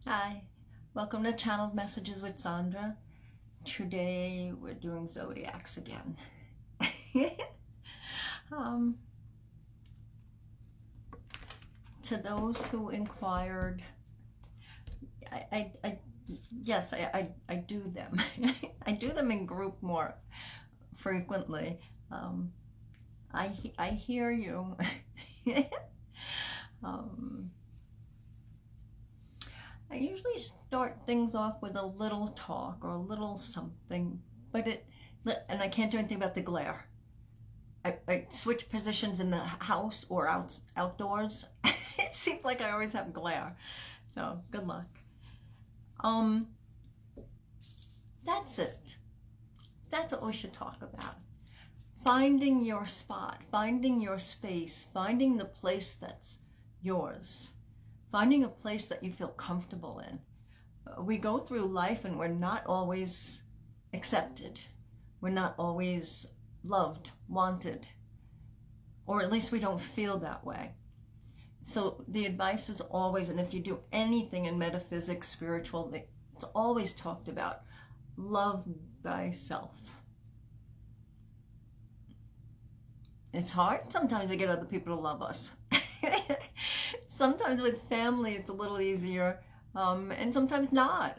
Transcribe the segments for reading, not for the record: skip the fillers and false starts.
Hi, welcome to Channeled Messages with Sandra. Today we're doing zodiacs again. To those who inquired, yes, I do them. I do them in group more frequently. I hear you. I usually start things off with a little talk or a little something, and I can't do anything about the glare. I switch positions in the house or outdoors. It seems like I always have glare, so good luck. That's it. That's what we should talk about. Finding your spot, finding your space, finding the place that's yours. Finding a place that you feel comfortable in. We go through life and we're not always accepted. We're not always loved, wanted, or at least we don't feel that way. So the advice is always, and if you do anything in metaphysics, spiritual, it's always talked about, love thyself. It's hard sometimes to get other people to love us. Sometimes with family it's a little easier, and sometimes not.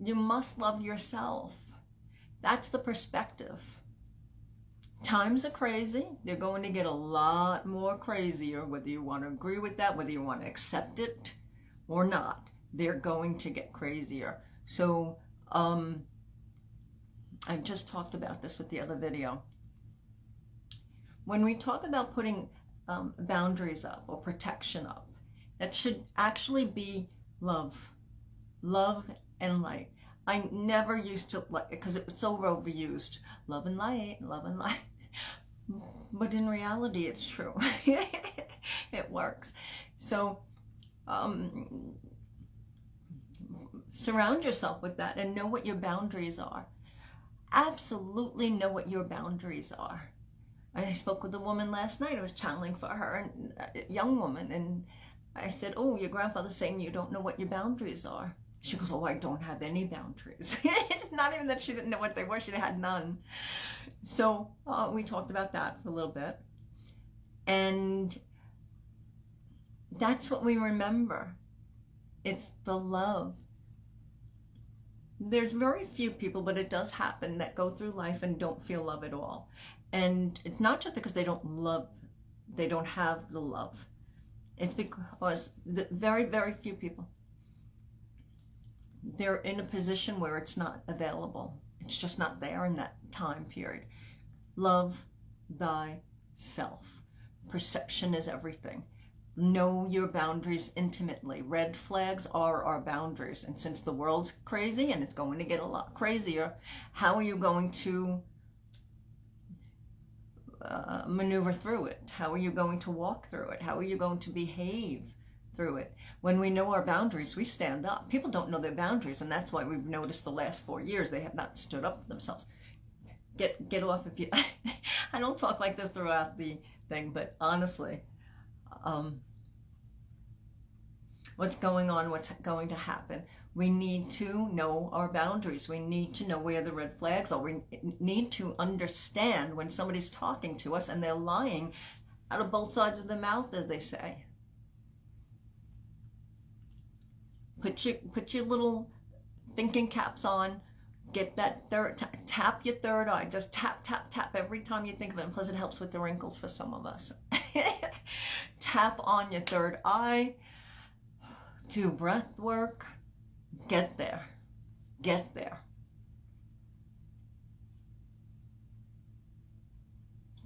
You must love yourself. That's the perspective. Times are crazy. They're going to get a lot more crazier, whether you want to agree with that, whether you want to accept it or not. They're going to get crazier. So I just talked about this with the other video. When we talk about putting boundaries up or protection up, that should actually be love and light. I never used to, like, because it's so overused, love and light, but in reality it's true. It works. So surround yourself with that and know what your boundaries are. Absolutely know what your boundaries are. I spoke with a woman last night. I was channeling for her, a young woman, and I said, oh, your grandfather's saying you don't know what your boundaries are. She goes, oh, I don't have any boundaries. It's not even that she didn't know what they were. She had none. So we talked about that for a little bit. And that's what we remember. It's the love. There's very few people, but it does happen, that go through life and don't feel love at all. And it's not just because they don't have the love. It's because the very, very few people, they're in a position where it's not available. It's just not there in that time period. Love thyself. Perception is everything. Know your boundaries intimately. Red flags are our boundaries. And since the world's crazy and it's going to get a lot crazier, how are you going to maneuver through it? How are you going to walk through it? How are you going to behave through it? When we know our boundaries, we stand up. People don't know their boundaries, and that's why we've noticed the last 4 years they have not stood up for themselves. Get off if you I don't talk like this throughout the thing, but honestly, what's going on, what's going to happen, we need to know our boundaries. We need to know where the red flags are. We need to understand when somebody's talking to us and they're lying out of both sides of the mouth, as they say. Put your little thinking caps on. Get that tap your third eye. Just tap, tap, tap every time you think of it. And plus it helps with the wrinkles for some of us. Tap on your third eye. Do breath work. Get there. Get there.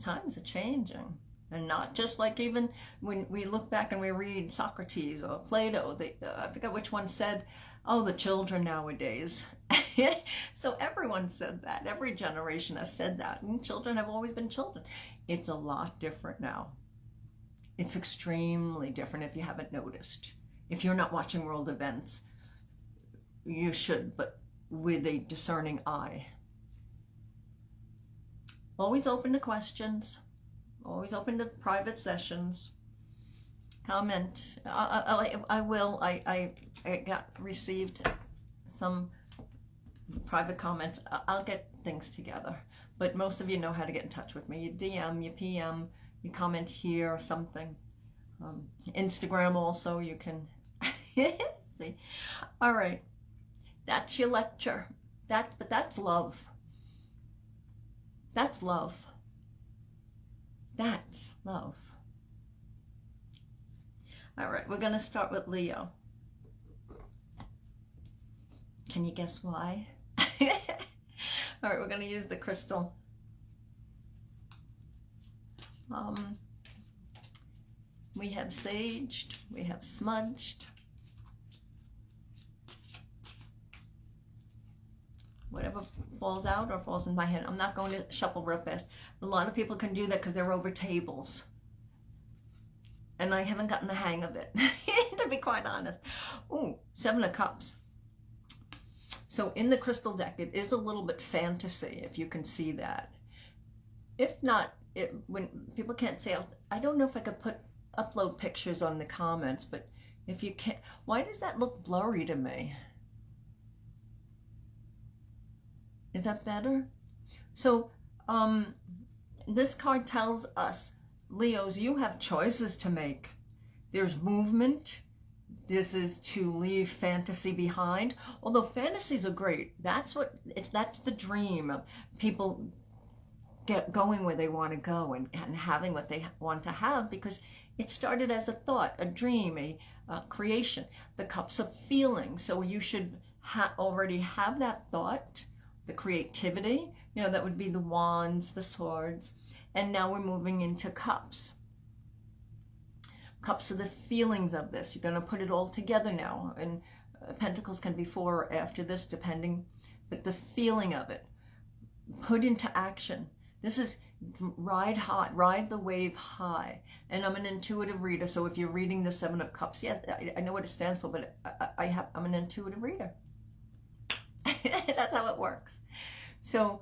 Times are changing. And not just like, even when we look back and we read Socrates or Plato, I forget which one said, oh, the children nowadays. So everyone said that. Every generation has said that. And children have always been children. It's a lot different now. It's extremely different if you haven't noticed. If you're not watching world events, you should, but with a discerning eye. Always open to questions. Always open to private sessions. Comment. I will. I received some private comments. I'll get things together. But most of you know how to get in touch with me. You DM, you PM, you comment here or something. Instagram also, you can see. All right, that's your lecture. But that's love. That's love. That's love. All right, we're going to start with Leo. Can you guess why? All right, we're going to use the crystal. We have saged, we have smudged. Whatever falls out or falls in my hand. I'm not going to shuffle real fast. A lot of people can do that because they're over tables. And I haven't gotten the hang of it, to be quite honest. Ooh, 7 of Cups. So in the crystal deck, it is a little bit fantasy, if you can see that. If not, when people can't say, I don't know if I could upload pictures on the comments, but if you can't, why does that look blurry to me? Is that better? So this card tells us, Leos, you have choices to make. There's movement. This is to leave fantasy behind. Although fantasies are great. That's the dream of people going where they want to go and having what they want to have, because it started as a thought, a dream, a creation. The Cups of feeling. So you should already have that thought, the creativity, you know, that would be the wands, the swords. And now we're moving into cups. Cups are the feelings of this. You're going to put it all together now. And pentacles can be 4 or after this, depending. But the feeling of it, put into action. This is ride high, ride the wave high. And I'm an intuitive reader. So if you're reading the 7 of Cups, yes, I know what it stands for, but I'm an intuitive reader. That's how it works. So,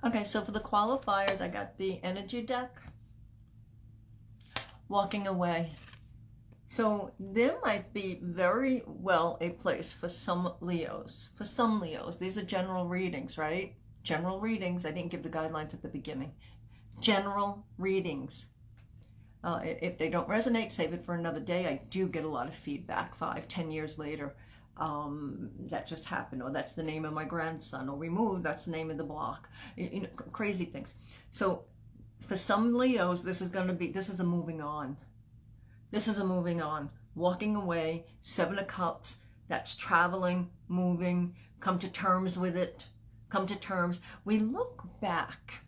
okay, so for the qualifiers, I got the energy deck, walking away. So there might be very well a place for some Leos. For some Leos, these are general readings, right? General readings. I didn't give the guidelines at the beginning. General readings. If they don't resonate, save it for another day. I do get a lot of feedback 5-10 years later. That just happened, or that's the name of my grandson, or we moved, that's the name of the block. You know, crazy things. So for some Leos, this is a moving on. This is a moving on. Walking away, 7 of Cups. That's traveling, moving, come to terms with it. Come to terms. We look back.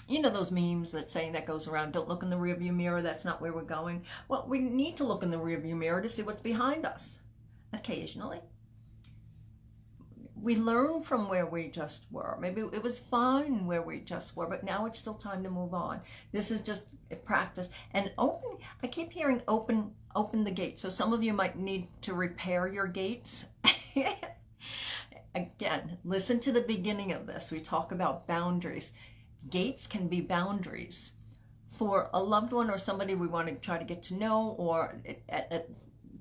You know those memes that goes around, don't look in the rearview mirror, that's not where we're going. Well, we need to look in the rearview mirror to see what's behind us, occasionally. We learn from where we just were. Maybe it was fine where we just were, but now it's still time to move on. This is just a practice. And open, I keep hearing open the gate. So some of you might need to repair your gates. Again, listen to the beginning of this. We talk about boundaries. Gates can be boundaries for a loved one or somebody we want to try to get to know, or at the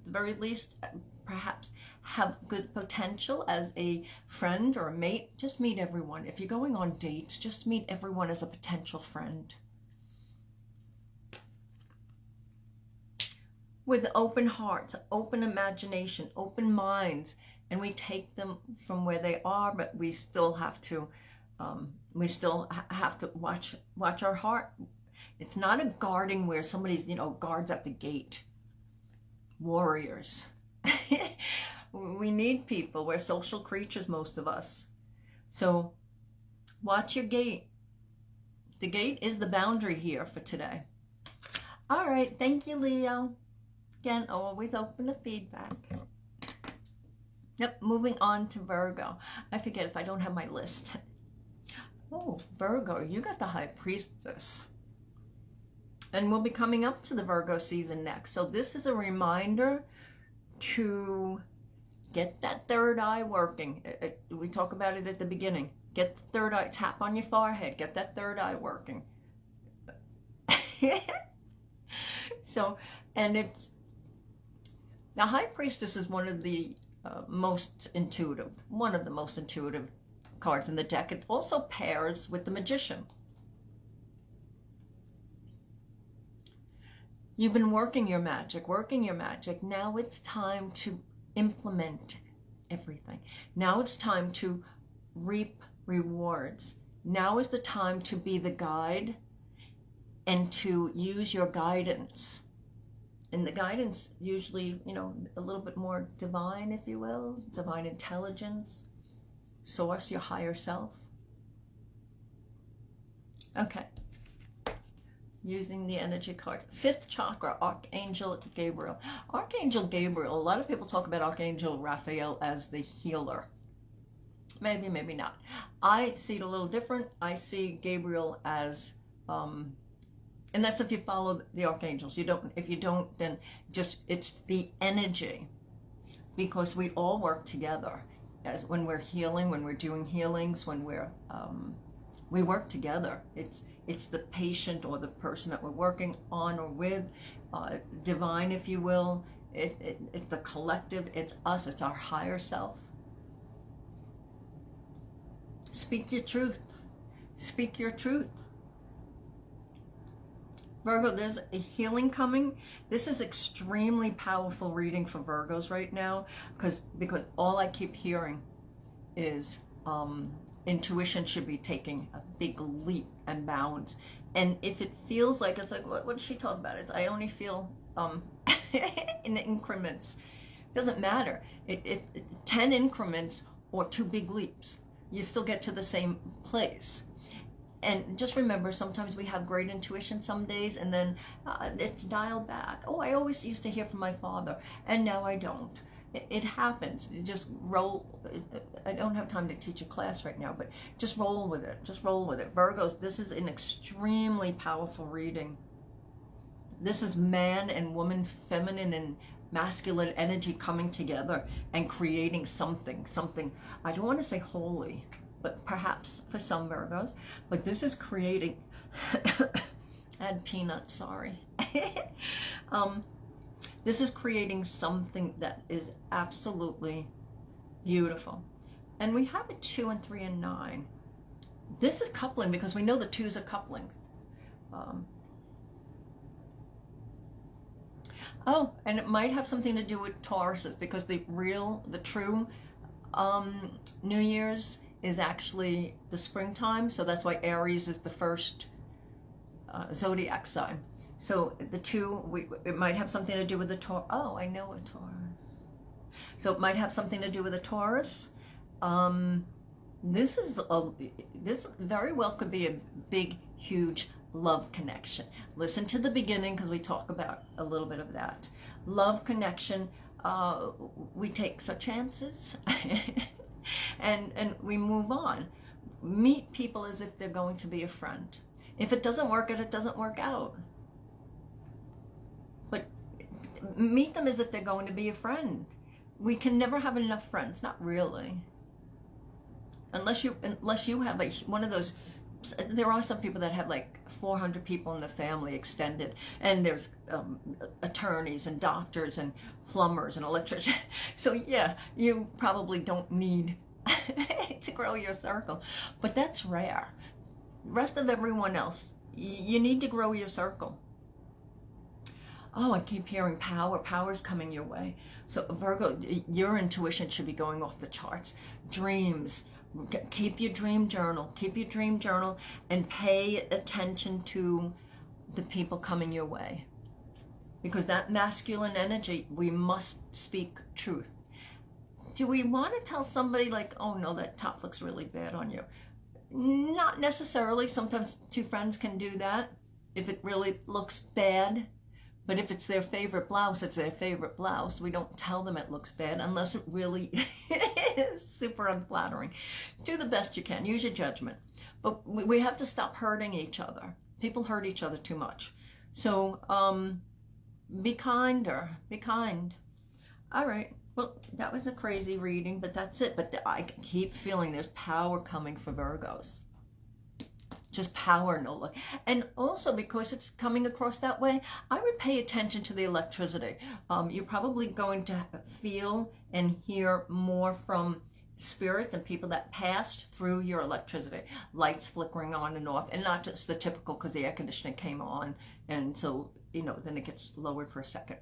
very least, perhaps have good potential as a friend or a mate. Just meet everyone. If you're going on dates, just meet everyone as a potential friend. With open hearts, open imagination, open minds, and we take them from where they are, but we still have to watch our heart. It's not a guarding where somebody's, guards at the gate. Warriors. We need people. We're social creatures, most of us. So watch your gate. The gate is the boundary here for today. All right. Thank you, Leo. Again, always open to feedback. Yep. Moving on to Virgo. I forget if I don't have my list. Oh, Virgo, you got the High Priestess. And we'll be coming up to the Virgo season next. So this is a reminder to get that third eye working. We talk about it at the beginning. Get the third eye, tap on your forehead, get that third eye working. So, and it's, the High Priestess is one of the most intuitive cards in the deck. It also pairs with the Magician. You've been working your magic. Now it's time to implement everything. Now it's time to reap rewards. Now is the time to be the guide and to use your guidance. And the guidance usually, you know, a little bit more divine, if you will, divine intelligence, source, your higher self. Okay. Using the energy card. 5th chakra, Archangel Gabriel. Archangel Gabriel, a lot of people talk about Archangel Raphael as the healer. Maybe, maybe not. I see it a little different. I see Gabriel as, and that's if you follow the archangels. If you don't, then just, it's the energy. Because we all work together. As when we're healing, when we're doing healings, when we're, we work together. It's the patient or the person that we're working on or with, divine, if you will. It's the collective, it's us, it's our higher self. Speak your truth. Speak your truth. Virgo, there's a healing coming. This is extremely powerful reading for Virgos right now because all I keep hearing is intuition should be taking a big leap and bounds. And if it feels like, it's like, what does she talk about? I only feel in increments. It doesn't matter. 10 increments or 2 big leaps. You still get to the same place. And just remember, sometimes we have great intuition some days, and then it's dialed back. Oh, I always used to hear from my father, and now I don't. It happens. You just roll. I don't have time to teach a class right now, but just roll with it. Just roll with it. Virgos, this is an extremely powerful reading. This is man and woman, feminine and masculine energy coming together and creating something. I don't want to say holy, but perhaps for some Virgos, but this is creating, add peanuts, sorry. This is creating something that is absolutely beautiful. And we have a 2 and 3 and 9. This is coupling because we know the 2s are couplings. Oh, and it might have something to do with Tauruses because the true New Year's is actually the springtime, so that's why Aries is the first zodiac sign. So the 2, it might have something to do with the Taurus. Oh, I know a Taurus. So it might have something to do with a Taurus. This very well could be a big, huge love connection. Listen to the beginning because we talk about a little bit of that. Love connection. We take some chances. And we move on. Meet people as if they're going to be a friend. If it doesn't work out, it doesn't work out. But meet them as if they're going to be a friend. We can never have enough friends, not really. Unless you have one of those. There are some people that have like 400 people in the family extended, and there's attorneys and doctors and plumbers and electricians. So yeah, you probably don't need to grow your circle, but that's rare. The rest of everyone else, you need to grow your circle. Oh, I keep hearing power. Power's coming your way. So Virgo, your intuition should be going off the charts. Dreams. Keep your dream journal. Keep your dream journal and pay attention to the people coming your way. Because that masculine energy, we must speak truth. Do we want to tell somebody like, oh no, that top looks really bad on you? Not necessarily. Sometimes 2 friends can do that if it really looks bad. But if it's their favorite blouse, it's their favorite blouse. We don't tell them it looks bad unless it really is super unflattering. Do the best you can. Use your judgment. But we have to stop hurting each other. People hurt each other too much. So be kinder. Be kind. All right. Well, that was a crazy reading, but that's it. But I keep feeling there's power coming for Virgos. Just power, no luck. And also because it's coming across that way, I would pay attention to the electricity. You're probably going to feel and hear more from spirits and people that passed through your electricity. Lights flickering on and off, and not just the typical because the air conditioning came on, and so, you know, then it gets lowered for a second.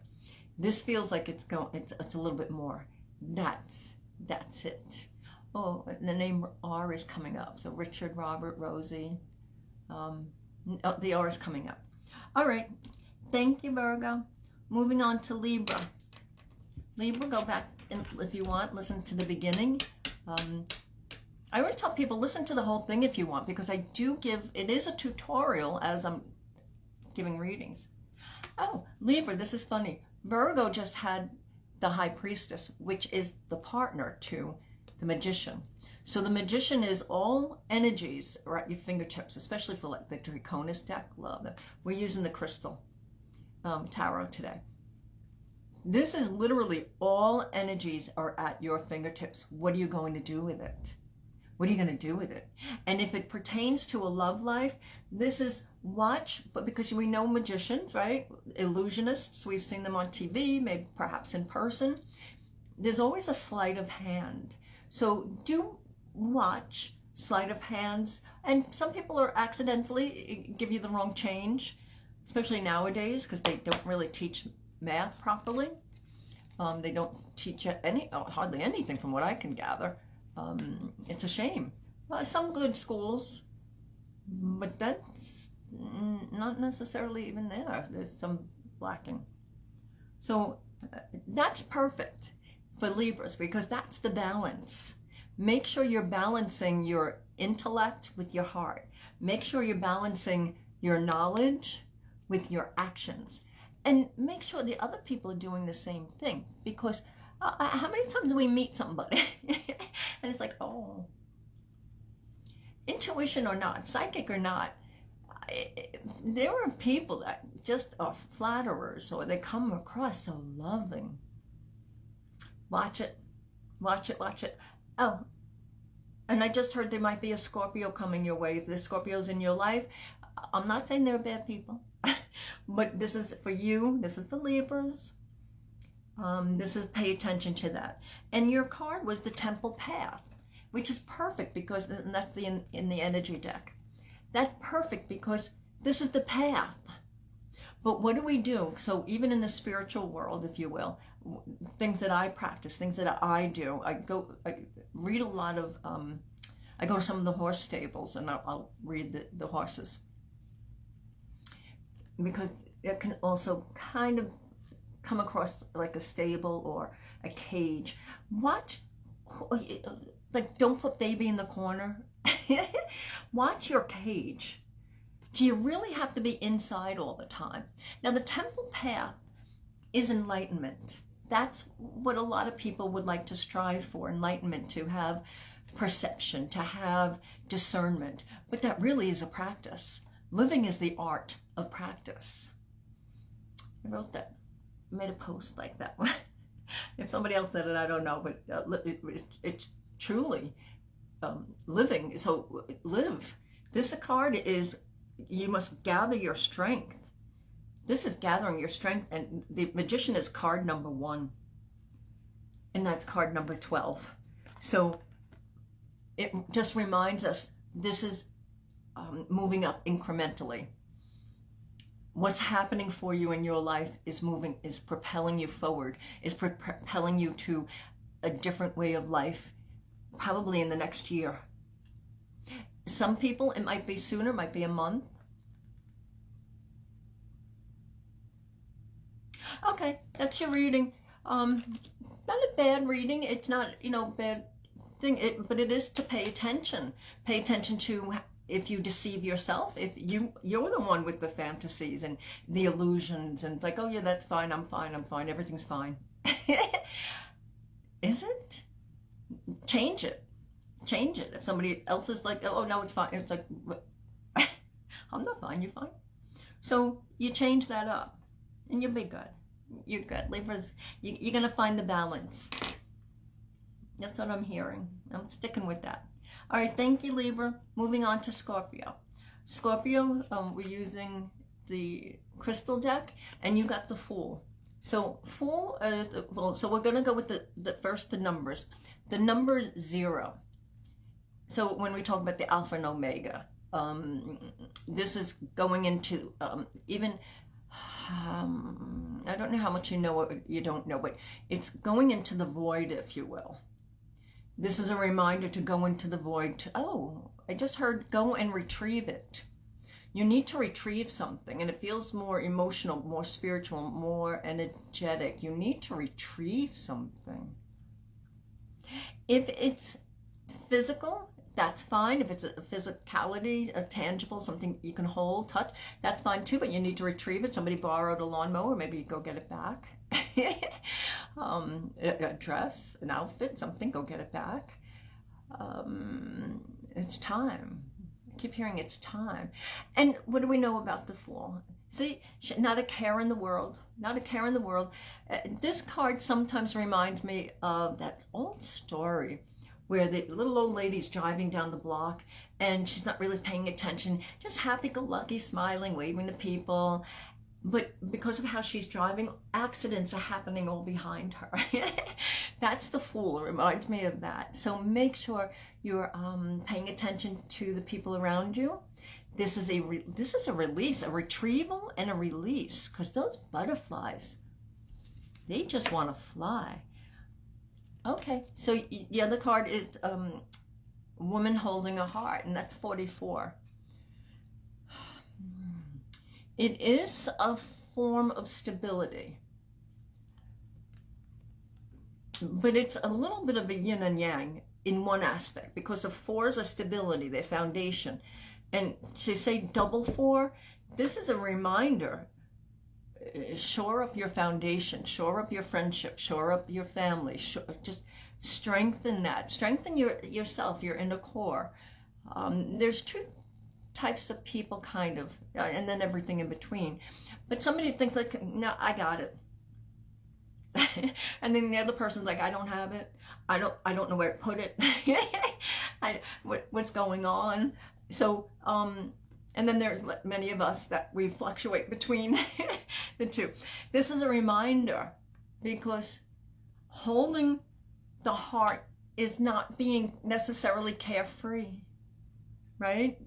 This feels like it's a little bit more. That's it. Oh, the name R is coming up. So Richard, Robert, Rosie. The R is coming up. All right. Thank you, Virgo. Moving on to Libra. Libra, go back and, if you want, listen to the beginning. I always tell people, listen to the whole thing if you want, because I do give, it is a tutorial as I'm giving readings. Oh, Libra, this is funny. Virgo just had the High Priestess, which is the partner to the Magician. So the Magician is all energies are at your fingertips, especially for like the Draconis deck. Love them. We're using the Crystal Tarot today. This is literally all energies are at your fingertips. What are you going to do with it? What are you going to do with it? And if it pertains to a love life, this is watch, but because we know magicians, right? Illusionists, we've seen them on TV, maybe perhaps in person. There's always a sleight of hand. So do watch sleight of hands. And some people are accidentally give you the wrong change, especially nowadays, because they don't really teach math properly. They don't teach hardly anything from what I can gather. It's a shame. Some good schools, but that's not necessarily even there. There's some lacking. So that's perfect for Libras, because that's the balance. Make sure you're balancing your intellect with your heart. Make sure you're balancing your knowledge with your actions. And make sure the other people are doing the same thing, because how many times do we meet somebody and it's like, oh, intuition or not, psychic or not, there are people that just are flatterers, or they come across so loving. Watch it, watch it, watch it. Oh, and I just heard there might be a Scorpio coming your way. If there's Scorpios in your life, I'm not saying they're bad people, but this is for you. This is for Libras. This is, pay attention to that. And your card was the Temple Path, which is perfect because that's in the energy deck. That's perfect because this is the path. But what do we do? So even in the spiritual world, if you will, things that I practice, things that I do, I read a lot of, I go to some of the horse stables and I'll read the horses, because it can also kind of come across like a stable or a cage. Watch, like, don't put baby in the corner. Watch your cage. Do you really have to be inside all the time? Now, the Temple Path is enlightenment. That's what a lot of people would like to strive for, enlightenment, to have perception, to have discernment. But that really is a practice. Living is the art of practice. I wrote that, made a post like that one. If somebody else said it, I don't know, but it's truly living. So live. This card is, you must gather your strength. This is gathering your strength, and the Magician is card number 1, and that's card number 12. So it just reminds us this is moving up incrementally. What's happening for you in your life is moving, is propelling you forward, is propelling you to a different way of life, probably in the next year. Some people, it might be sooner, might be a month. Okay, that's your reading. Not a bad reading. It's not, bad thing, but it is to pay attention. Pay attention to if you deceive yourself, if you're the one with the fantasies and the illusions, and it's like, oh yeah, that's fine, I'm fine, everything's fine. Is it? Change it. Change it. If somebody else is like, oh no, it's fine, it's like, I'm not fine, you're fine. So you change that up and you'll be good. You're good. Libras, you're going to find the balance. That's what I'm hearing. I'm sticking with that. All right, thank you, Libra. Moving on to Scorpio. Scorpio, we're using the crystal deck, and you got the Fool. So Fool is, well, so we're going to go with the numbers. The number 0. So when we talk about the Alpha and Omega, this is going into even, I don't know how much you know or you don't know, but it's going into the void, if you will. This is a reminder to go into the void. Oh, I just heard go and retrieve it. You need to retrieve something, and it feels more emotional, more spiritual, more energetic. You need to retrieve something. If it's physical, that's fine. If it's a physicality, a tangible, something you can hold, touch, that's fine too, but you need to retrieve it. Somebody borrowed a lawnmower, maybe you go get it back. A dress, an outfit, something, go get it back. It's time. I keep hearing it's time. And what do we know about the Fool? See, not a care in the world, not a care in the world. This card sometimes reminds me of that old story where the little old lady's driving down the block and she's not really paying attention, just happy-go-lucky, smiling, waving to people. But because of how she's driving, accidents are happening all behind her. That's the Fool. It reminds me of that. So make sure you're paying attention to the people around you. This is a release, a retrieval and a release, because those butterflies, they just want to fly. Okay, so the other card is woman holding a heart, and that's 44. It is a form of stability, but it's a little bit of a yin and yang in one aspect, because the 4s are stability, their foundation. And to say double 4, this is a reminder. Shore up your foundation, shore up your friendship, shore up your family, just strengthen that. Strengthen yourself, your inner core. There's 2 types of people, kind of, and then everything in between. But somebody thinks like, no, I got it. And then the other person's like, I don't have it. I don't know where to put it. What's going on? So, and then there's many of us that we fluctuate between the 2. This is a reminder, because holding the heart is not being necessarily carefree, right?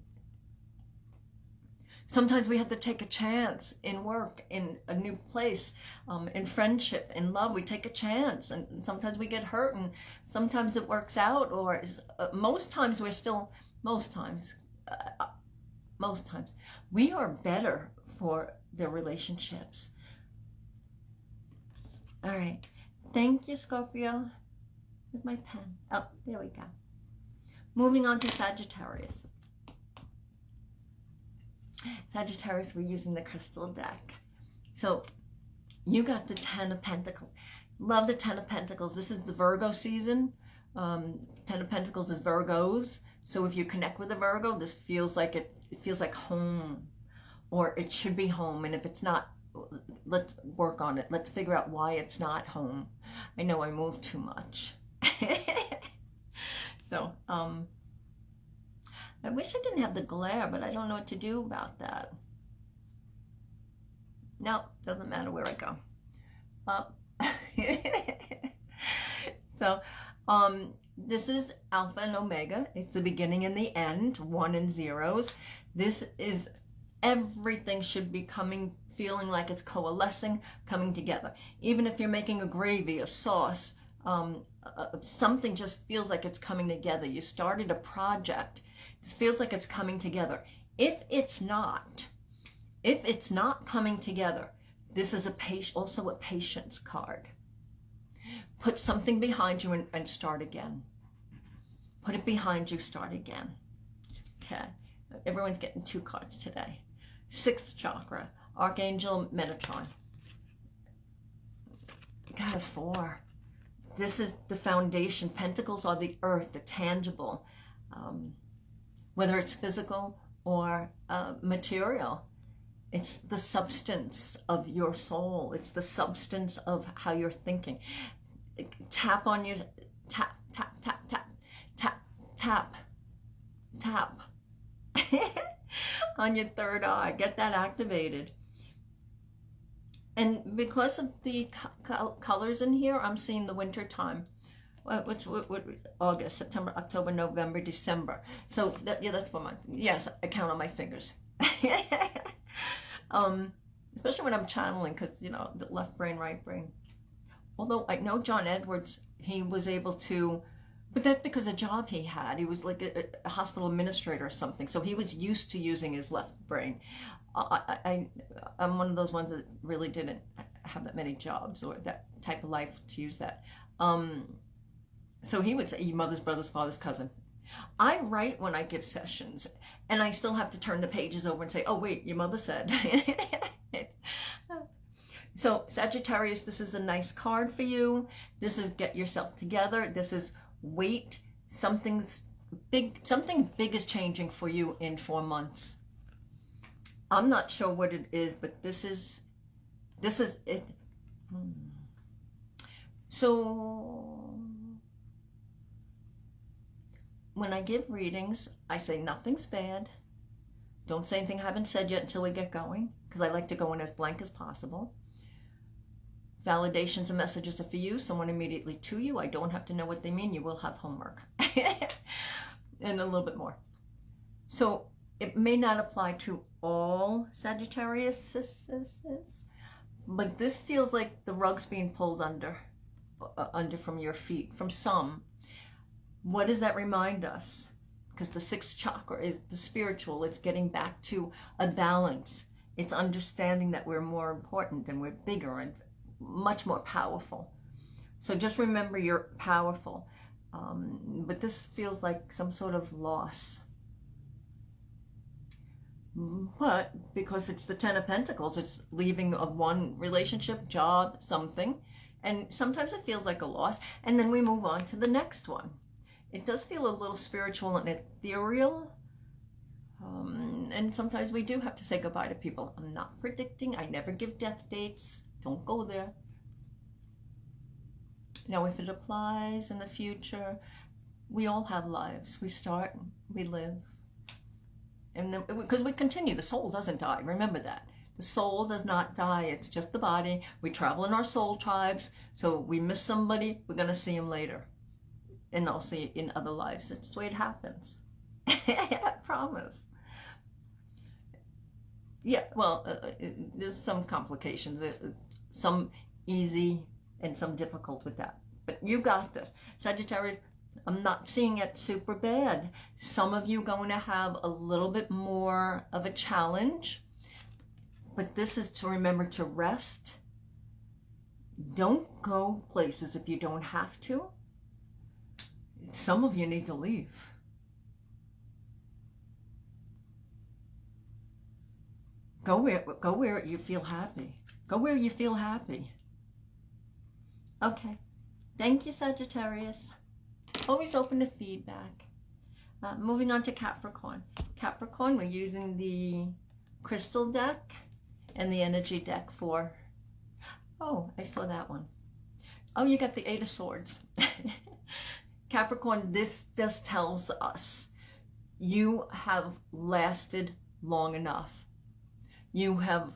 Sometimes we have to take a chance in work, in a new place, in friendship, in love. We take a chance, and sometimes we get hurt, and sometimes it works out, or most times we are better for the relationships. All right. Thank you, Scorpio. Where's my pen? Oh, there we go. Moving on to Sagittarius. Sagittarius, we're using the crystal deck. So you got the 10 of Pentacles. Love the 10 of Pentacles. This is the Virgo season. 10 of Pentacles is Virgos. So if you connect with a Virgo, this feels like it feels like home, or it should be home. And if it's not, let's work on it. Let's figure out why it's not home. I know I move too much. So, I wish I didn't have the glare, but I don't know what to do about that. No, doesn't matter where I go. So, this is Alpha and Omega. It's the beginning and the end, 1 and 0s. This is everything should be feeling like it's coalescing, coming together. Even if you're making a gravy, a sauce, something just feels like it's coming together. You started a project. This feels like it's coming together. If it's not coming together, this is also a patience card. Put something behind you and start again. Put it behind you, start again. Okay. Everyone's getting 2 cards today. 6th chakra, Archangel Metatron. Got a 4. This is the foundation. Pentacles are the earth, the tangible. Whether it's physical or material. It's the substance of your soul. It's the substance of how you're thinking. Tap on your, tap, tap, tap, tap, tap, tap, tap on your third eye. Get that activated. And because of the colors in here, I'm seeing the winter time. What August, September, October, November, December. So yeah, that's 1 month. Yes, I count on my fingers. Especially when I'm channeling, because you know, the left brain, right brain. Although I know John Edwards, he was able to, but that's because the job he had. He was like a hospital administrator or something, so he was used to using his left brain. I'm one of those ones that really didn't have that many jobs or that type of life to use that. So he would say, your mother's brother's father's cousin. I write when I give sessions, and I still have to turn the pages over and say, oh wait, your mother said. So Sagittarius, this is a nice card for you. This is get yourself together. This is wait. Something big is changing for you in 4 months. I'm not sure what it is, but this is it. So when I give readings, I say nothing's bad. Don't say anything I haven't said yet until we get going, because I like to go in as blank as possible. Validations and messages are for you, someone immediately to you. I don't have to know what they mean. You will have homework. And a little bit more. So it may not apply to all Sagittarius, but this feels like the rug's being pulled under from your feet, from some. What does that remind us? Because the 6th chakra is the spiritual. It's getting back to a balance. It's understanding that we're more important and we're bigger and much more powerful. So just remember you're powerful. But this feels like some sort of loss. But because it's the 10 of Pentacles, it's leaving of one relationship, job, something. And sometimes it feels like a loss. And then we move on to the next one. It does feel a little spiritual and ethereal. And sometimes we do have to say goodbye to people. I'm not predicting. I never give death dates. Don't go there. Now, if it applies in the future, we all have lives. We start, we live. And then, because we continue, the soul doesn't die. Remember that. The soul does not die. It's just the body. We travel in our soul tribes. So we miss somebody, we're going to see them later. And I'll see in other lives. It's the way it happens. I promise. Yeah, well, there's some complications. There's some easy and some difficult with that. But you got this. Sagittarius, I'm not seeing it super bad. Some of you going to have a little bit more of a challenge. But this is to remember to rest. Don't go places if you don't have to. Some of you need to leave. Go where you feel happy. Go where you feel happy. Okay. Thank you, Sagittarius. Always open to feedback. Moving on to Capricorn. Capricorn, we're using the crystal deck and the energy deck for... Oh, I saw that one. Oh, you got the 8 of Swords. Capricorn, this just tells us you have lasted long enough. You have,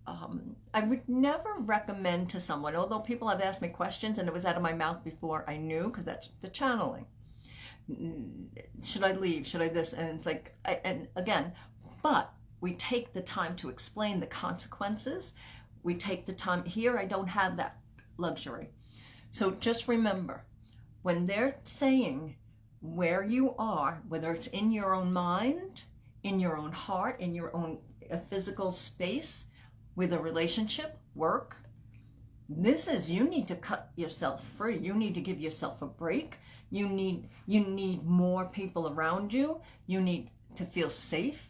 I would never recommend to someone, although people have asked me questions and it was out of my mouth before I knew, because that's the channeling. Should I leave? Should I this? And it's like, and again, but we take the time to explain the consequences. We take the time. Here, I don't have that luxury. So just remember, when they're saying where you are, whether it's in your own mind, in your own heart, in your own physical space, with a relationship, work, this is, you need to cut yourself free. You need to give yourself a break. You need more people around you. You need to feel safe.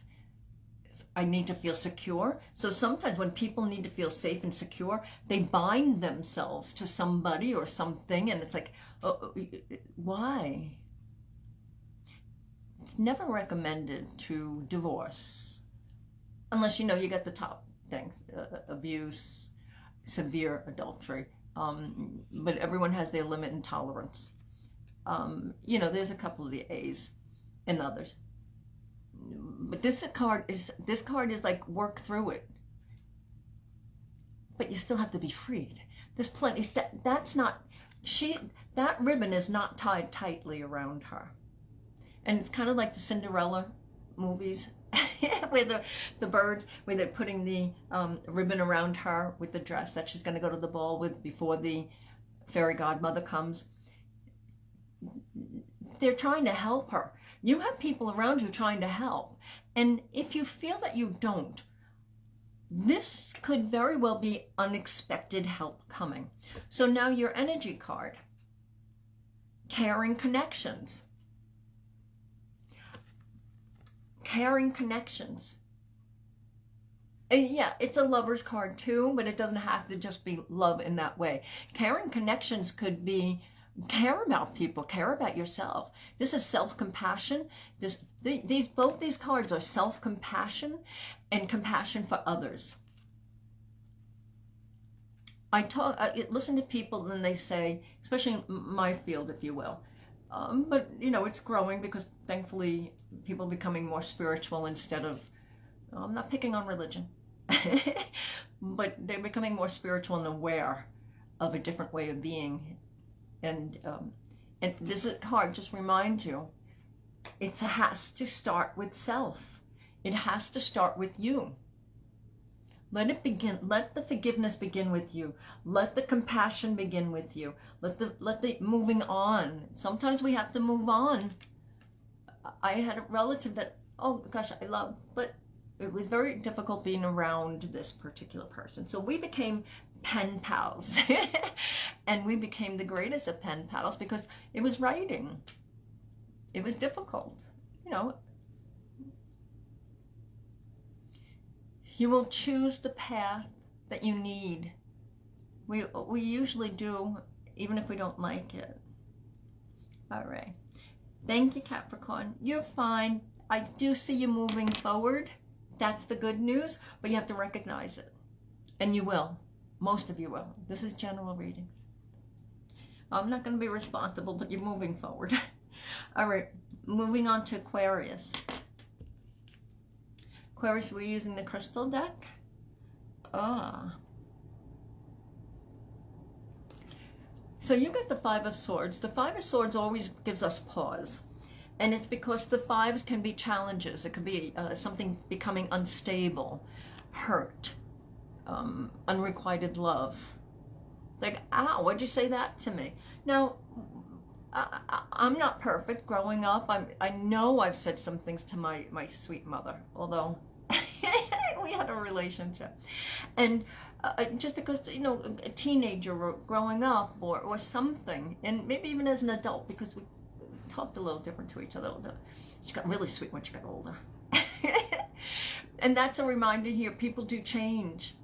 I need to feel secure. So sometimes when people need to feel safe and secure, they bind themselves to somebody or something, and it's like, oh, why? It's never recommended to divorce, unless you know you got the top things, abuse, severe adultery. But everyone has their limit and tolerance. You know, there's a couple of the A's and others. But this card is like, work through it. But you still have to be freed. There's plenty, that's not, that ribbon is not tied tightly around her. And it's kind of like the Cinderella movies, where the birds, where they're putting the ribbon around her with the dress that she's going to go to the ball with before the fairy godmother comes. They're trying to help her. You have people around you trying to help. And if you feel that you don't, this could very well be unexpected help coming. So now your energy card, caring connections. Caring connections. And yeah, it's a lover's card too, but it doesn't have to just be love in that way. Caring connections could be care about people, care about yourself. This is self-compassion. Both these cards are self-compassion and compassion for others. I listen to people and they say, especially in my field, if you will, but you know, it's growing because thankfully people are becoming more spiritual instead of, I'm not picking on religion, but they're becoming more spiritual and aware of a different way of being. And this card just reminds you, it has to start with self. It has to start with you. Let it begin. Let the forgiveness begin with you. Let the compassion begin with you. Let the moving on. Sometimes we have to move on. I had a relative that, oh gosh, I love, but it was very difficult being around this particular person. So we became pen pals. And we became the greatest of pen pals because it was writing. It was difficult, you know. You will choose the path that you need. We usually do, even if we don't like it. All right. Thank you, Capricorn. You're fine. I do see you moving forward. That's the good news, but you have to recognize it. And you will. Most of you will. This is general readings. I'm not going to be responsible, but you're moving forward. All right. Moving on to Aquarius. Aquarius, we're using the crystal deck. So you get the Five of Swords. The Five of Swords always gives us pause. And it's because the fives can be challenges. It could be something becoming unstable, hurt, unrequited love. Like, ow, why'd you say that to me? Now, I'm not perfect. Growing up, I know I've said some things to my sweet mother, although we had a relationship. And just because, you know, a teenager or growing up or something, and maybe even as an adult, because we talked a little different to each other. She got really sweet when she got older. And that's a reminder here, people do change.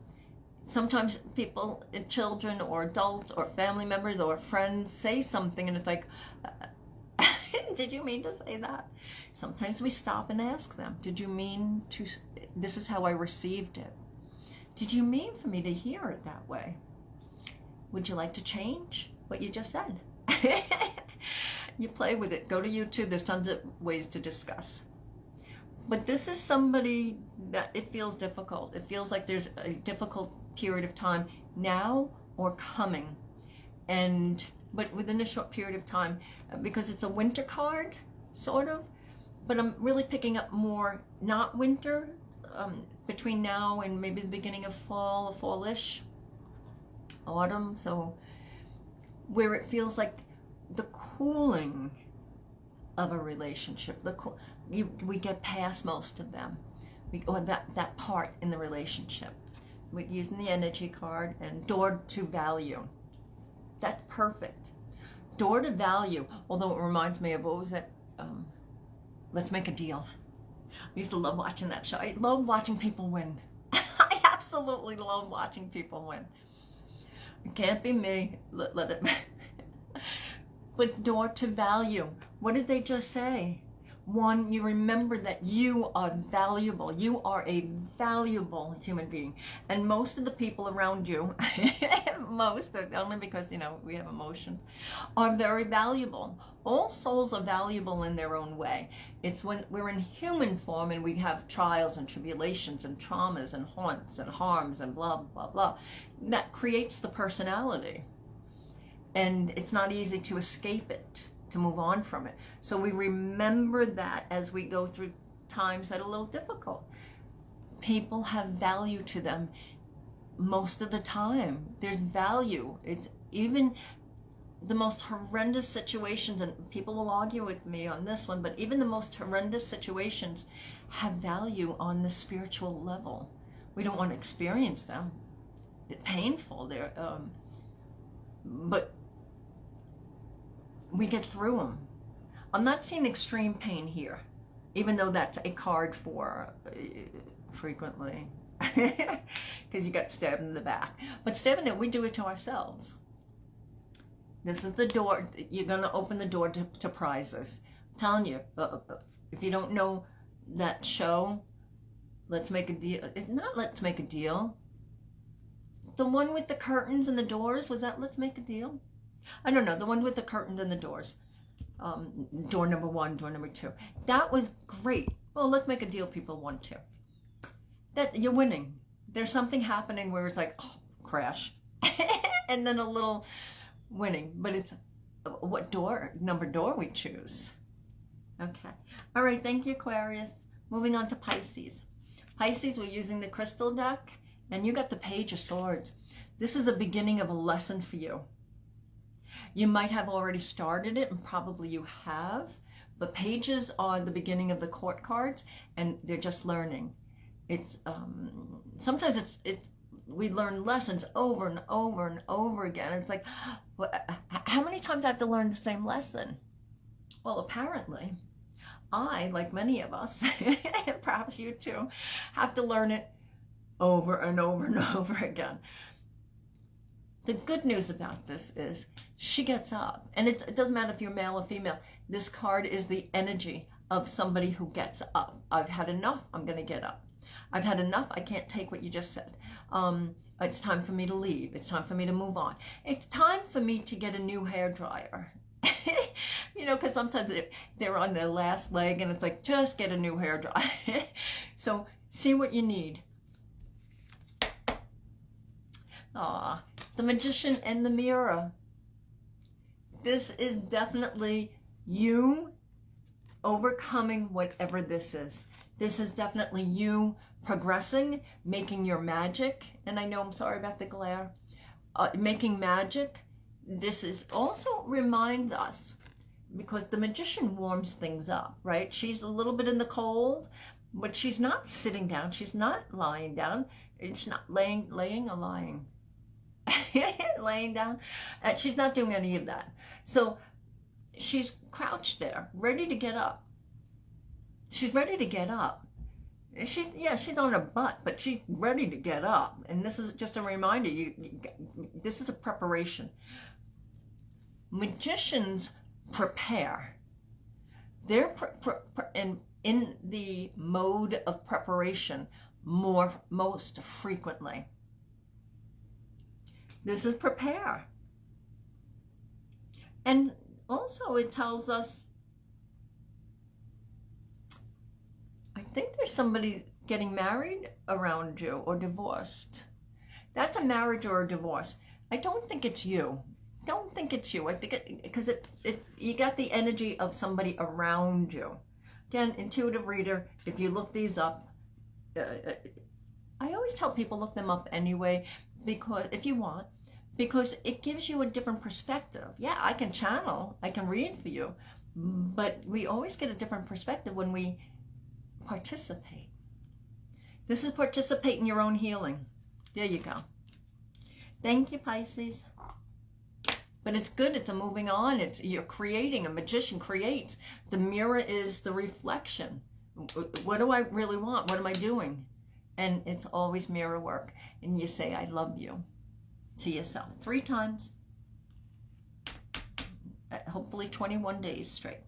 Sometimes people, children or adults or family members or friends say something and it's like, did you mean to say that? Sometimes we stop and ask them, did you mean to, this is how I received it. Did you mean for me to hear it that way? Would you like to change what you just said? You play with it. Go to YouTube. There's tons of ways to discuss. But this is somebody that it feels difficult. It feels like there's a difficult period of time now or coming. But within a short period of time, because it's a winter card, sort of. But I'm really picking up more, not winter, between now and maybe the beginning of fall, fallish, autumn. So where it feels like the cooling of a relationship, we get past most of them, or that part in the relationship. We're using the energy card and door to value. That's perfect. Door to value, although it reminds me of, what was that? Let's Make a Deal. I used to love watching that show. I love watching people win. I absolutely love watching people win. It can't be me. Let it. But door to value. What did they just say? One, you remember that you are valuable. You are a valuable human being. And most of the people around you, most, only because, you know, we have emotions, are very valuable. All souls are valuable in their own way. It's when we're in human form and we have trials and tribulations and traumas and haunts and harms and blah, blah, blah, that creates the personality. And it's not easy to escape it, to move on from it. So we remember that as we go through times that are a little difficult. People have value to them most of the time. There's value. It's even the most horrendous situations, and people will argue with me on this one, but even the most horrendous situations have value on the spiritual level. We don't want to experience them. They're painful. But we get through them. I'm not seeing extreme pain here, even though that's a card for frequently, because you got stabbed in the back. But stabbing there, we do it to ourselves. This is the door. You're going to open the door to prizes. I'm telling you, if you don't know that show, Let's Make a Deal. It's not Let's Make a Deal. The one with the curtains and the doors, was that Let's Make a Deal? I don't know, the one with the curtains and the doors. Door number 1, door number 2. That was great. Well, Let's Make a Deal, people want to. That you're winning. There's something happening where it's like, oh, crash. And then a little winning. But it's what number door we choose. Okay. All right, thank you, Aquarius. Moving on to Pisces. Pisces, we're using the crystal deck. And you got the Page of Swords. This is the beginning of a lesson for you. You might have already started it, and probably you have, but pages are the beginning of the court cards, and they're just learning. It's sometimes it's we learn lessons over and over and over again. It's like, how many times I have to learn the same lesson? Well, apparently, I, like many of us, perhaps you too, have to learn it over and over and over again. The good news about this is she gets up, and it doesn't matter if you're male or female. This card is the energy of somebody who gets up. I've had enough. I'm going to get up. I've had enough. I can't take what you just said. It's time for me to leave. It's time for me to move on. It's time for me to get a new hairdryer. You know, because sometimes they're on their last leg, and it's like, just get a new hairdryer. So see what you need. Ah, the Magician and the Mirror. This is definitely you overcoming whatever this is. This is definitely you progressing, making your magic. And I know, I'm sorry about the glare. Making magic. This is also reminds us, because the Magician warms things up, right? She's a little bit in the cold, but she's not sitting down. She's not lying down. It's not laying or lying. Laying down. She's not doing any of that. So she's crouched there, ready to get up. She's ready to get up. She's on her butt, but she's ready to get up. And this is just a reminder. This is a preparation. Magicians prepare. They're in the mode of preparation most frequently. This is prepare. And also it tells us, I think there's somebody getting married around you or divorced. That's a marriage or a divorce. I don't think it's you. Don't think it's you. I think because you got the energy of somebody around you. Again, intuitive reader, if you look these up, I always tell people look them up anyway, because if you want, because it gives you a different perspective. Yeah, I can channel, I can read for you, but we always get a different perspective when we participate. This is participate in your own healing. There you go. Thank you, Pisces. But it's good. It's a moving on. You're creating. A magician creates. The mirror is the reflection. What do I really want? What am I doing? And it's always mirror work. And you say, I love you to yourself 3 times. Hopefully 21 days straight.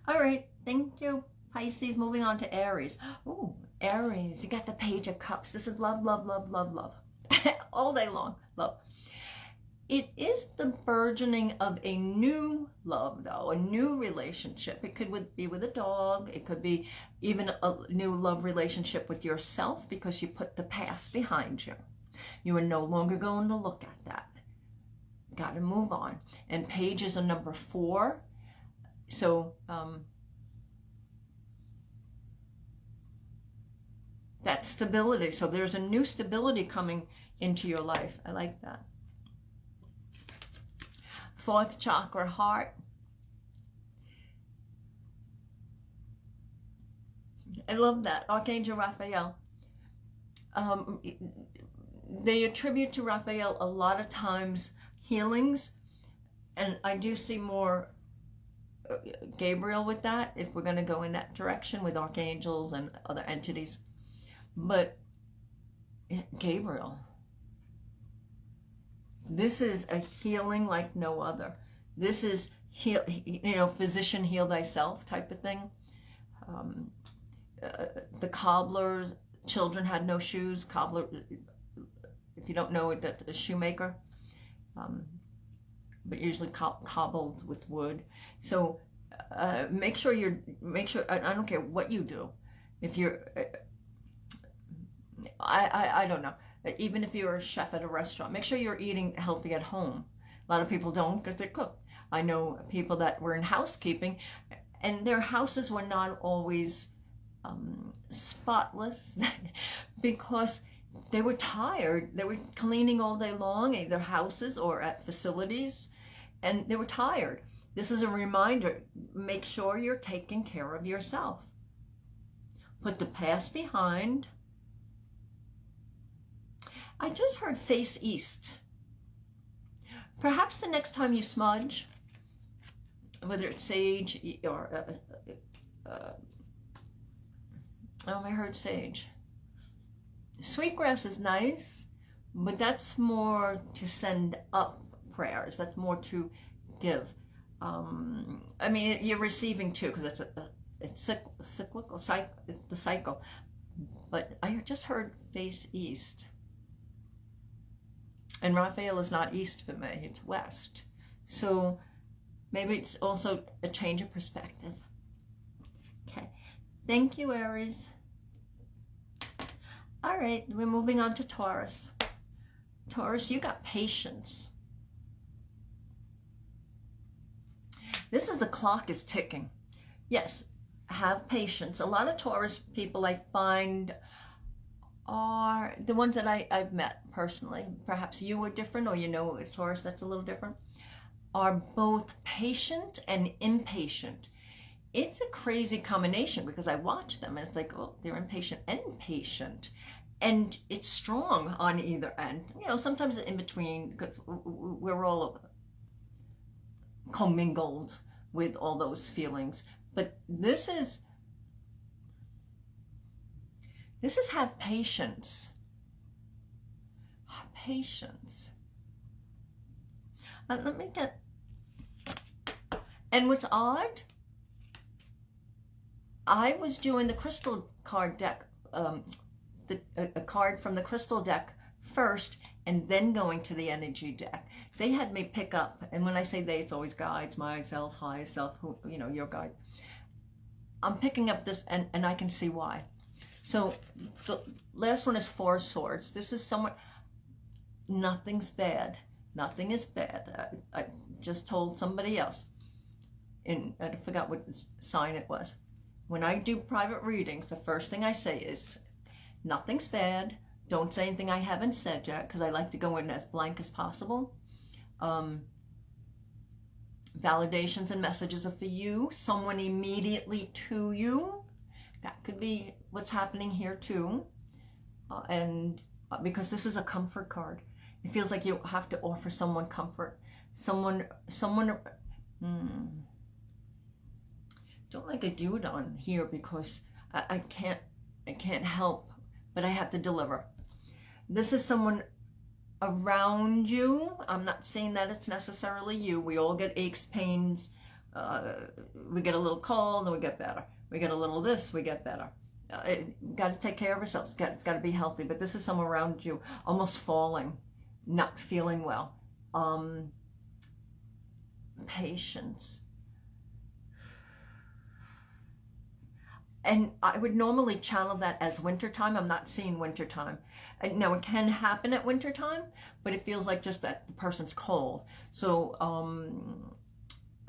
All right, thank you, Pisces. Moving on to Aries. Oh, Aries, you got the Page of Cups. This is love, love, love, love, love. All day long, love. It is the burgeoning of a new love, though, a new relationship. It could be with a dog. It could be even a new love relationship with yourself, because you put the past behind you. You are no longer going to look at that. Got to move on. And Page is a number 4. So that's stability. So there's a new stability coming into your life. I like that. 4th chakra, heart. I love that. Archangel Raphael. They attribute to Raphael a lot of times healings, and I do see more Gabriel with that, if we're going to go in that direction with archangels and other entities. But Gabriel, this is a healing like no other. This is physician heal thyself type of thing. The cobbler's children had no shoes. Cobbler, if you don't know it, that's a shoemaker, but usually cobbled with wood. So make sure I don't care what you do. If you're, I don't know. Even if you're a chef at a restaurant, make sure you're eating healthy at home. A lot of people don't because they cook. I know people that were in housekeeping, and their houses were not always spotless because they were tired. They were cleaning all day long, either houses or at facilities, and they were tired. This is a reminder. Make sure you're taking care of yourself. Put the past behind. I just heard face east. Perhaps the next time you smudge, whether it's sage or I heard sage. Sweetgrass is nice, but that's more to send up prayers. That's more to give. I mean, you're receiving too, because it's cyclical, it's the cycle. But I just heard face east. And Raphael is not east for me, it's west. So maybe it's also a change of perspective. Okay, thank you, Aries. All right, we're moving on to Taurus. Taurus, you got patience. This is the clock is ticking. Yes, have patience. A lot of Taurus people I find are the ones that I've met personally. Perhaps you were different, or you know a Taurus that's a little different. Are both patient and impatient. It's a crazy combination because I watch them and it's like, oh, they're impatient and patient. And it's strong on either end. You know, sometimes in between, because we're all commingled with all those feelings. But this is have patience. Patience. Let me get, and what's odd, I was doing the crystal card deck, a card from the crystal deck first, and then going to the energy deck. They had me pick up, and when I say they, it's always guides, myself, higher self, who, you know, your guide. I'm picking up this, and I can see why. So the last one is 4 swords. This is somewhat, nothing's bad. Nothing is bad. I just told somebody else, and I forgot what sign it was. When I do private readings, the first thing I say is, nothing's bad. Don't say anything I haven't said yet, because I like to go in as blank as possible. Validations and messages are for you, someone immediately to you. That could be what's happening here too. And because this is a comfort card, it feels like you have to offer someone comfort. Someone, don't like a dude on here because I can't help, but I have to deliver. This is someone around you. I'm not saying that it's necessarily you. We all get aches, pains, We get a little cold and we get better. We get a little this, we get better. Got to take care of ourselves. It's got to be healthy. But this is someone around you almost falling, not feeling well. Patience. And I would normally channel that as wintertime. I'm not seeing wintertime. Now, it can happen at wintertime, but it feels like just that the person's cold. So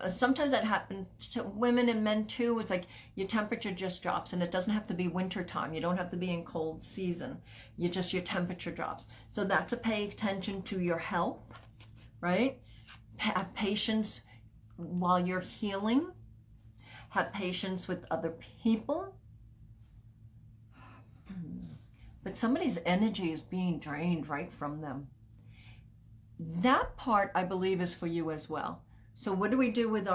sometimes that happens to women and men too. It's like your temperature just drops, and it doesn't have to be wintertime. You don't have to be in cold season. Your temperature drops. So that's a pay attention to your health, right? Have patience while you're healing. Have patience with other people. But somebody's energy is being drained right from them. That part, I believe, is for you as well. So what do we do with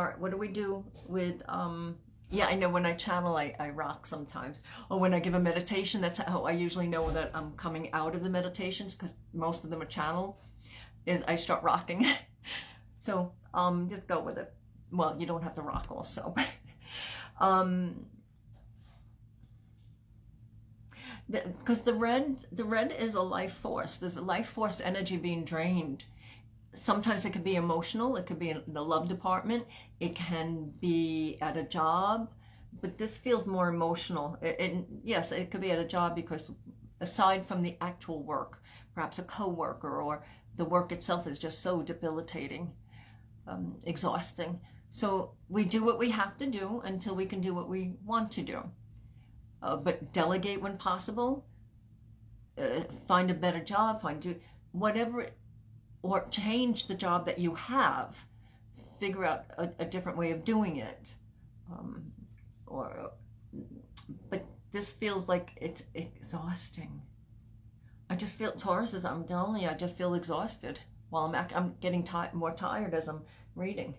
yeah, I know when I channel, I rock sometimes. Or when I give a meditation, that's how I usually know that I'm coming out of the meditations, because most of them are channeled, is I start rocking. So just go with it. Well, you don't have to rock also. Because the red is a life force. There's a life force energy being drained. Sometimes it could be emotional. It could be in the love department. It can be at a job, but this feels more emotional. Yes, it could be at a job, because aside from the actual work, perhaps a co-worker, or the work itself is just so debilitating, exhausting. So we do what we have to do until we can do what we want to do. But delegate when possible. Find a better job. Whatever, or change the job that you have. Figure out a different way of doing it. But this feels like it's exhausting. I just feel, Taurus, as I'm telling you, I just feel exhausted while I'm getting more tired as I'm reading.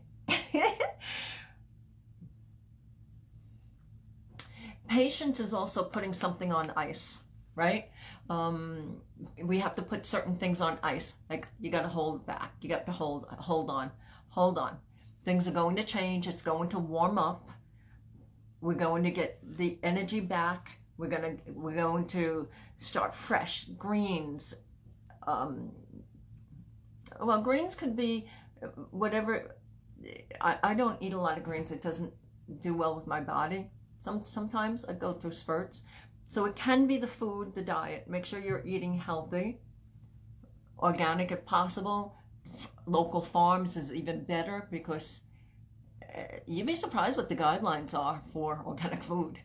Patience is also putting something on ice, right? We have to put certain things on ice. Like, you got to hold back. You got to hold on. Things are going to change. It's going to warm up. We're going to get the energy back. We're going to start fresh. Greens. Well, greens could be whatever. I don't eat a lot of greens. It doesn't do well with my body. Sometimes I go through spurts. So it can be the food, the diet. Make sure you're eating healthy, organic if possible. Local farms is even better, because you'd be surprised what the guidelines are for organic food.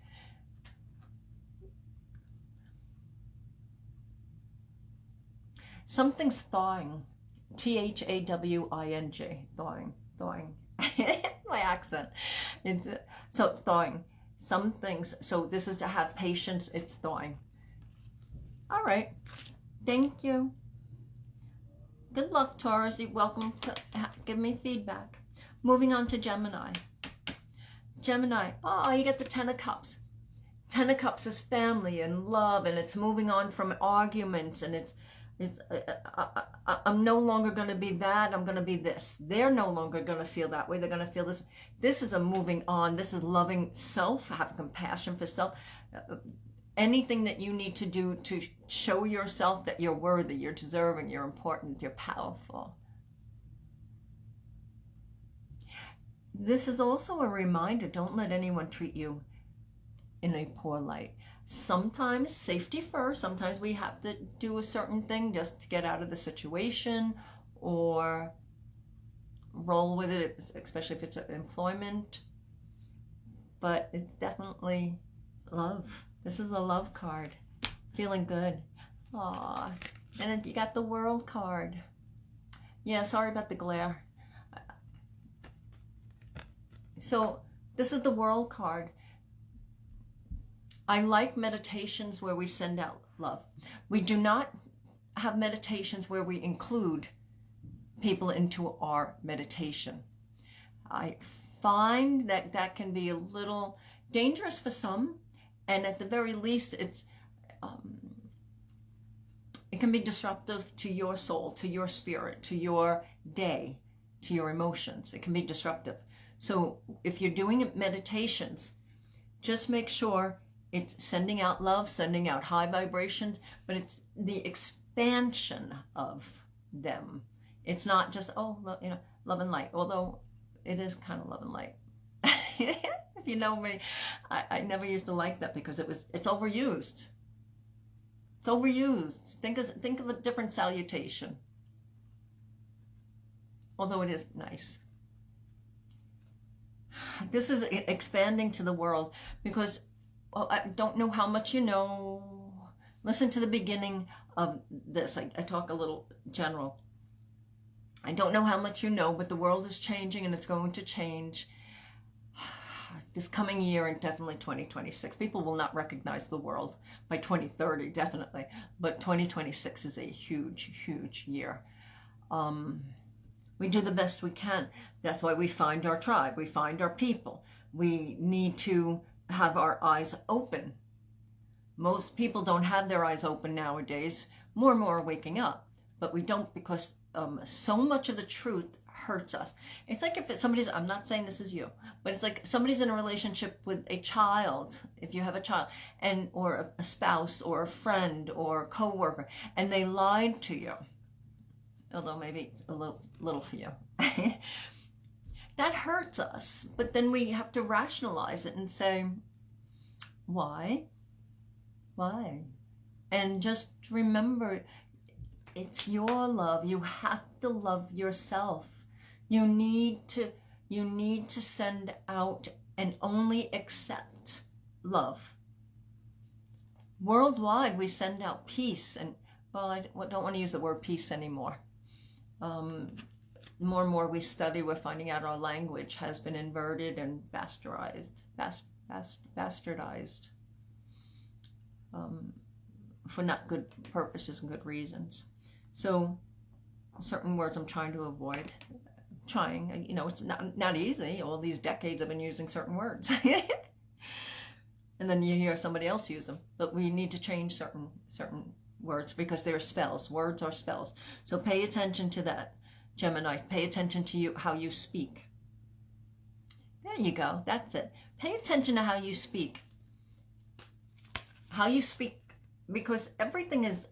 Something's thawing. THAWING. Thawing. My accent. So thawing. Some things, so this is to have patience, it's thawing. All right, thank you. Good luck, Taurus. You're welcome to give me feedback. Moving on to Gemini. Gemini, oh, you get the Ten of Cups. Ten of Cups is family and love, and it's moving on from arguments, and I'm no longer going to be that, I'm going to be this. They're no longer going to feel that way. They're going to feel this. This is a moving on. This is loving self, have compassion for self. Anything that you need to do to show yourself that you're worthy, you're deserving, you're important, you're powerful. This is also a reminder, don't let anyone treat you in a poor light. Sometimes safety first. Sometimes we have to do a certain thing just to get out of the situation, or roll with it, especially if it's employment. But it's definitely love. This is a love card. Feeling good. Aww. And then you got the World card. Yeah, sorry about the glare. So this is the World card. I like meditations where we send out love. We do not have meditations where we include people into our meditation. I find that that can be a little dangerous for some, and at the very least, it can be disruptive to your soul, to your spirit, to your day, to your emotions. It can be disruptive. So if you're doing meditations, just make sure it's sending out love, sending out high vibrations, but it's the expansion of them. It's not just, oh, you know, love and light, although it is kind of love and light. If you know me, I never used to like that because it's overused. It's overused. Think of a different salutation. Although it is nice. This is expanding to the world because I don't know how much you know. Listen to the beginning of this. I talk a little general. I don't know how much you know, but the world is changing and it's going to change. This coming year and definitely 2026. People will not recognize the world by 2030, definitely. But 2026 is a huge, huge year. We do the best we can. That's why we find our tribe. We find our people. We need to have our eyes open. Most people don't have their eyes open nowadays. More and more are waking up. But we don't because so much of the truth hurts us. It's like if somebody's, I'm not saying this is you, but it's like somebody's in a relationship with a child, if you have a child, and or a spouse or a friend or a co-worker, and they lied to you. Although maybe it's a little for you. That hurts us. But then we have to rationalize it and say, why? Why? And just remember, it's your love. You have to love yourself. You need to send out and only accept love. Worldwide, we send out peace. And, well, I don't want to use the word peace anymore. More and more we study, we're finding out our language has been inverted and bastardized for not good purposes and good reasons. So certain words I'm trying to avoid. You know, it's not easy. All these decades I've been using certain words. And then you hear somebody else use them. But we need to change certain words because they're spells. Words are spells. So pay attention to that, Gemini. Pay attention to how you speak. There you go. That's it. Pay attention to how you speak. How you speak, because everything is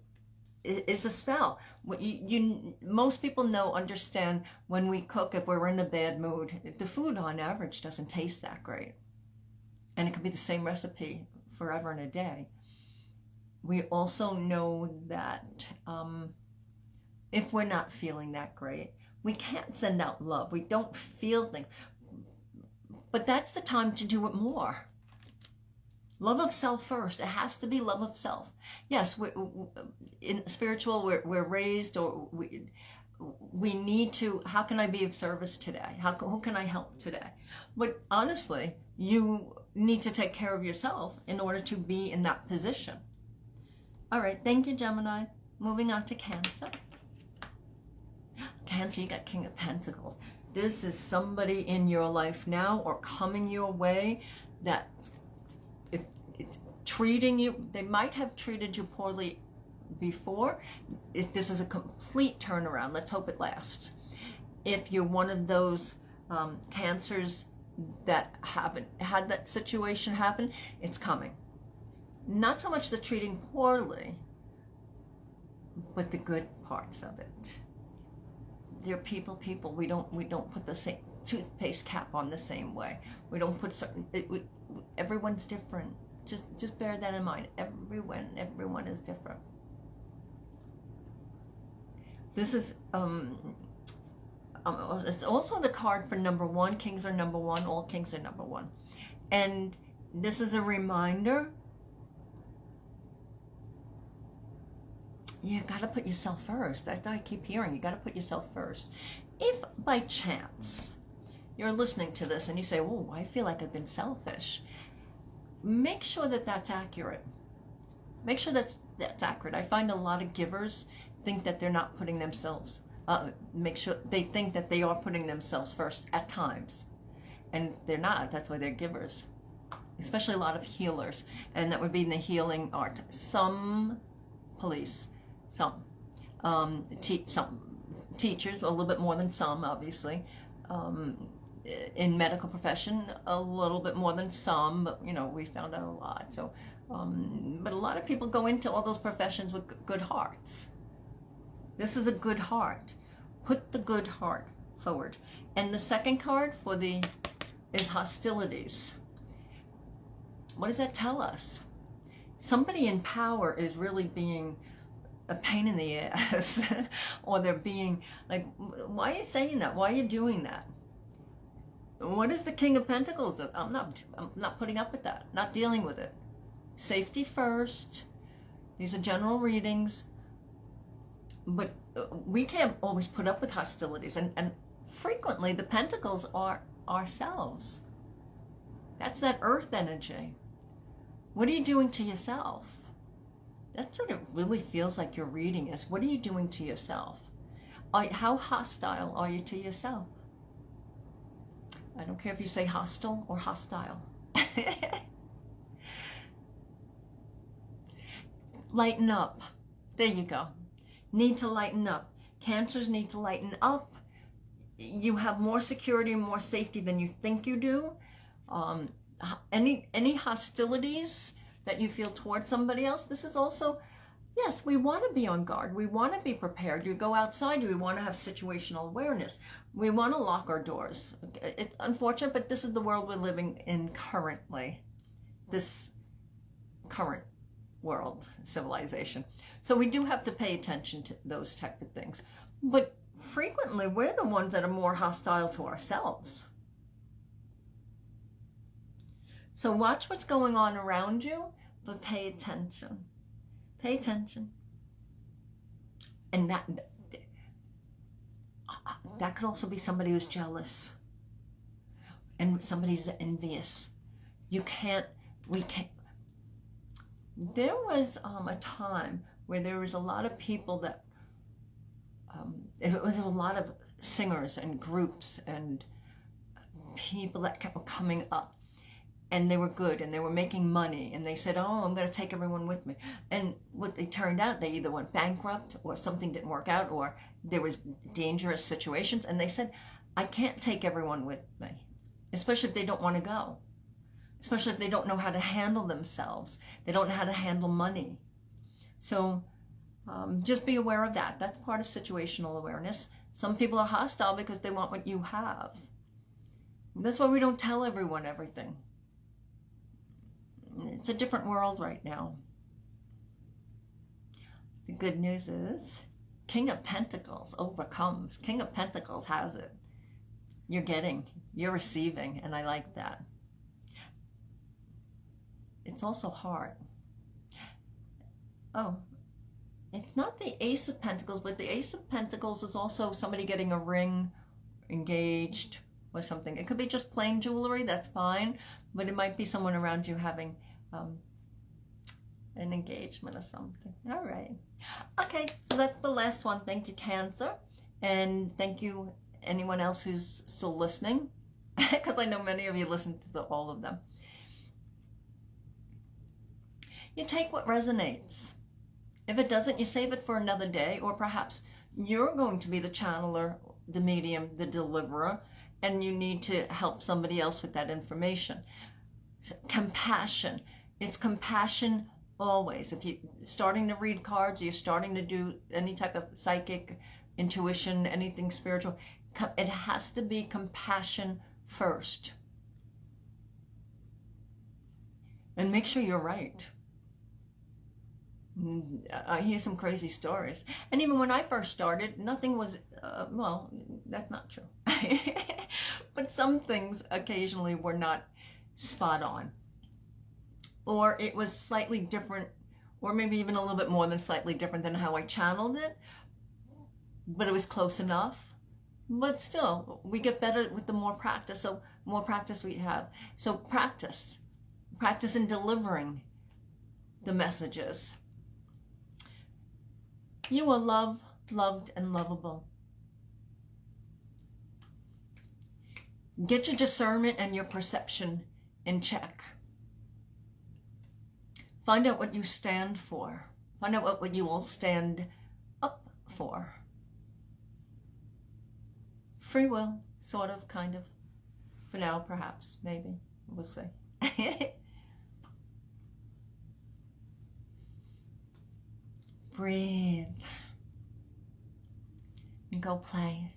a spell. Most people understand when we cook, if we're in a bad mood, the food on average doesn't taste that great. And it could be the same recipe forever and a day. We also know that if we're not feeling that great, we can't send out love. We don't feel things. But that's the time to do it more. Love of self first. It has to be love of self. Yes, in spiritual, we're raised, or we need to, how can I be of service today? Who can I help today? But honestly, you need to take care of yourself in order to be in that position. All right, thank you, Gemini. Moving on to Cancer. Cancer, you got King of Pentacles. This is somebody in your life now or coming your way that it's treating you, they might have treated you poorly before. This is a complete turnaround. Let's hope it lasts. If you're one of those Cancers that haven't had that situation happen, it's coming. Not so much the treating poorly, but the good parts of it. They're people. We don't put the same toothpaste cap on the same way. We don't put certain. Everyone's different. Just bear that in mind. Everyone is different. This is it's also the card for number one. Kings are number one. All kings are number one. And this is a reminder. You got to put yourself first. That's what I keep hearing. You got to put yourself first. If by chance you're listening to this and you say, oh, I feel like I've been selfish, make sure that that's accurate. Make sure that's accurate. I find a lot of givers think that they're not putting themselves, make sure they think that they are putting themselves first at times. And they're not. That's why they're givers. Especially a lot of healers. And that would be in the healing art. Some police. Some teachers, a little bit more than some, obviously. in medical profession a little bit more than some, but you know, we found out a lot. So, but a lot of people go into all those professions with good hearts. This is a good heart. Put the good heart forward. And the second card for is hostilities. What does that tell us? Somebody in power is really being a pain in the ass, or they're being like, why are you saying that? Why are you doing that? What is the King of Pentacles? I'm not putting up with that. Not dealing with it. Safety first. These are general readings, but we can't always put up with hostilities, and frequently the Pentacles are ourselves. That's that earth energy. What are you doing to yourself? That's what it really feels like your reading is. What are you doing to yourself? How hostile are you to yourself? I don't care if you say hostile or hostile. Lighten up. There you go. Need to lighten up. Cancers need to lighten up. You have more security and more safety than you think you do. Any hostilities that you feel towards somebody else, this is also, yes, we want to be on guard. We want to be prepared. You go outside, we want to have situational awareness. We want to lock our doors. It's unfortunate, but this is the world we're living in currently. This current world, civilization. So we do have to pay attention to those type of things. But frequently, we're the ones that are more hostile to ourselves. So watch what's going on around you, but pay attention. Pay attention. And that could also be somebody who's jealous. And somebody's envious. We can't. There was a time where there was a lot of people that, it was a lot of singers and groups and people that kept coming up. And they were good, and they were making money, and they said, oh, I'm going to take everyone with me. And what they turned out, they either went bankrupt, or something didn't work out, or there was dangerous situations, and they said, I can't take everyone with me, especially if they don't want to go, especially if they don't know how to handle themselves. They don't know how to handle money. So just be aware of that. That's part of situational awareness. Some people are hostile because they want what you have. That's why we don't tell everyone everything. It's a different world right now. The good news is King of Pentacles overcomes. King of Pentacles has it. You're getting, you're receiving, and I like that. It's also hard. Oh, it's not the Ace of Pentacles, but the Ace of Pentacles is also somebody getting a ring, engaged, or something. It could be just plain jewelry, that's fine, but it might be someone around you having an engagement or something. All right. Okay, so that's the last one. Thank you, Cancer. And thank you, anyone else who's still listening, because I know many of you listen to all of them. You take what resonates. If it doesn't, you save it for another day, or perhaps you're going to be the channeler, the medium, the deliverer, and you need to help somebody else with that information. So, compassion. It's compassion always. If you're starting to read cards, you're starting to do any type of psychic, intuition, anything spiritual, it has to be compassion first. And make sure you're right. I hear some crazy stories. And even when I first started, nothing was, well, that's not true. But some things occasionally were not spot on. Or it was slightly different, or maybe even a little bit more than slightly different than how I channeled it. But it was close enough. But still, we get better with the more practice. So more practice we have. So practice. Practice in delivering the messages. You are loved, and lovable. Get your discernment and your perception in check. Find out what you stand for. Find out what you will stand up for. Free will, sort of, kind of. For now, perhaps, maybe. We'll see. Breathe. And go play.